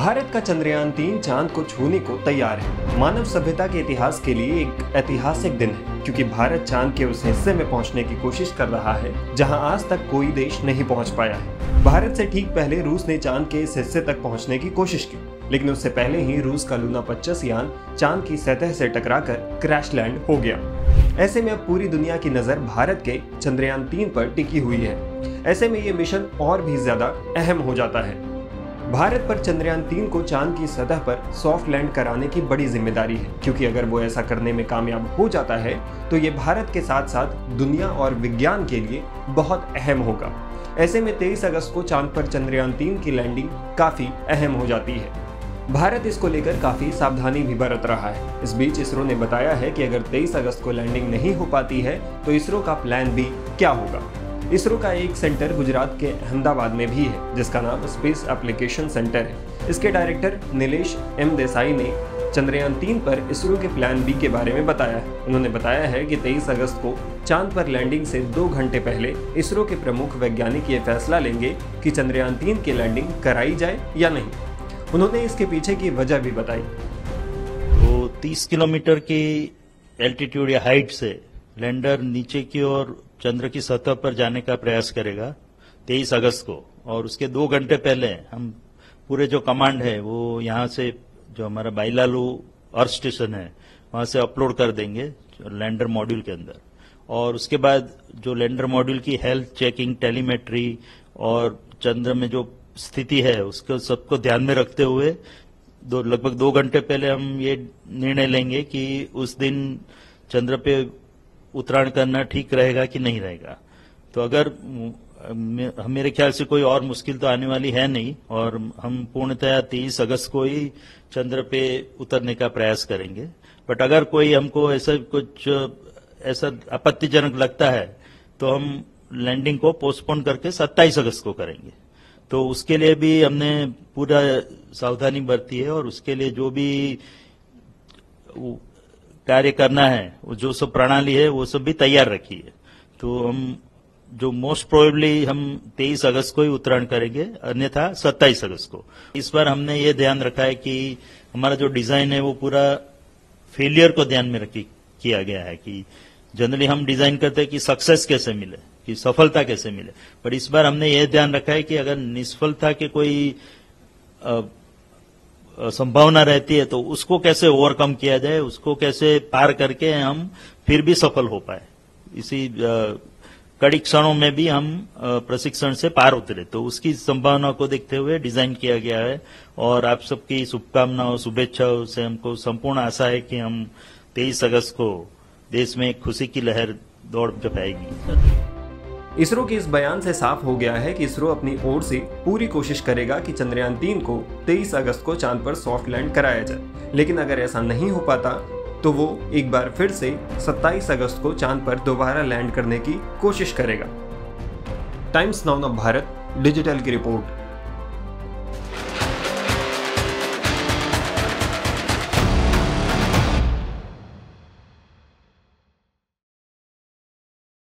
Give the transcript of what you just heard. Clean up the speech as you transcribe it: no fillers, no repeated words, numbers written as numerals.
भारत का चंद्रयान-3 चांद को छूने को तैयार है। मानव सभ्यता के इतिहास के लिए एक ऐतिहासिक दिन है, क्योंकि भारत चांद के उस हिस्से में पहुंचने की कोशिश कर रहा है जहां आज तक कोई देश नहीं पहुंच पाया है। भारत से ठीक पहले रूस ने चांद के इस हिस्से तक पहुंचने की कोशिश की, लेकिन उससे पहले ही रूस का लूना 25 यान चांद की सतह से टकराकर क्रैश लैंड हो गया। ऐसे में अब पूरी दुनिया की नजर भारत के चंद्रयान-3 पर टिकी हुई है। ऐसे में ये मिशन और भी ज्यादा अहम हो जाता है। भारत पर चंद्रयान-3 को चांद की सतह पर सॉफ्ट लैंड कराने की बड़ी जिम्मेदारी है, क्योंकि अगर वो ऐसा करने में कामयाब हो जाता है तो ये भारत के साथ साथ दुनिया और विज्ञान के लिए बहुत अहम होगा। ऐसे में 23 अगस्त को चांद पर चंद्रयान-3 की लैंडिंग काफी अहम हो जाती है। भारत इसको लेकर काफी सावधानी भी बरत रहा है। इस बीच इसरो ने बताया है कि अगर 23 अगस्त को लैंडिंग नहीं हो पाती है तो इसरो का प्लान बी क्या होगा। इसरो का एक सेंटर गुजरात के अहमदाबाद में भी है, जिसका नाम स्पेस एप्लीकेशन सेंटर है। इसके डायरेक्टर नीलेश एम देसाई ने चंद्रयान-3 पर इसरो के प्लान बी के बारे में बताया है। उन्होंने बताया है कि 23 अगस्त को चांद पर लैंडिंग से 2 घंटे पहले इसरो के प्रमुख वैज्ञानिक ये फैसला लेंगे कि चंद्रयान-3 की लैंडिंग कराई जाए या नहीं। उन्होंने इसके पीछे की वजह भी बताई। तो 30 किलोमीटर की एल्टीट्यूड या हाइट से लैंडर नीचे की ओर चंद्र की सतह पर जाने का प्रयास करेगा 23 अगस्त को, और उसके 2 घंटे पहले हम पूरे जो कमांड है वो यहाँ से जो हमारा बाइलालू अर्थ स्टेशन है वहां से अपलोड कर देंगे लैंडर मॉड्यूल के अंदर। और उसके बाद जो लैंडर मॉड्यूल की हेल्थ चेकिंग, टेलीमेट्री और चंद्र में जो स्थिति है उसको सबको ध्यान में रखते हुए लगभग 2 घंटे पहले हम ये निर्णय लेंगे कि उस दिन चंद्र पे उत्तरायण करना ठीक रहेगा कि नहीं रहेगा। तो अगर मेरे ख्याल से कोई और मुश्किल तो आने वाली है नहीं, और हम पूर्णतया 23 अगस्त को ही चंद्र पे उतरने का प्रयास करेंगे। बट अगर कोई हमको ऐसा आपत्तिजनक लगता है तो हम लैंडिंग को पोस्टपोन करके 27 अगस्त को करेंगे। तो उसके लिए भी हमने पूरा सावधानी बरती है, और उसके लिए जो भी कार्य करना है वो जो सब प्रणाली है वो सब भी तैयार रखी है। तो हम जो मोस्ट प्रोबेबली हम 23 अगस्त को ही उत्तरायण करेंगे, अन्यथा 27 अगस्त को। इस बार हमने ये ध्यान रखा है कि हमारा जो डिजाइन है वो पूरा फेलियर को ध्यान में रखी किया गया है। कि जनरली हम डिजाइन करते हैं कि सक्सेस कैसे मिले, कि सफलता कैसे मिले, पर इस बार हमने ये ध्यान रखा है कि अगर निष्फलता के कोई संभावना रहती है तो उसको कैसे ओवरकम किया जाए, उसको कैसे पार करके हम फिर भी सफल हो पाए। इसी कड़ी क्षणों में भी हम प्रशिक्षण से पार उतरे, तो उसकी संभावना को देखते हुए डिजाइन किया गया है। और आप सबकी शुभकामनाओं, शुभेच्छाओं से हमको संपूर्ण आशा है कि हम 23 अगस्त को देश में खुशी की लहर दौड़ जमाएगी। इसरो के इस बयान से साफ हो गया है कि इसरो अपनी ओर से पूरी कोशिश करेगा कि चंद्रयान-3 को 23 अगस्त को चांद पर सॉफ्ट लैंड कराया जाए। लेकिन अगर ऐसा नहीं हो पाता तो वो एक बार फिर से 27 अगस्त को चांद पर दोबारा लैंड करने की कोशिश करेगा। टाइम्स नाउ भारत डिजिटल की रिपोर्ट।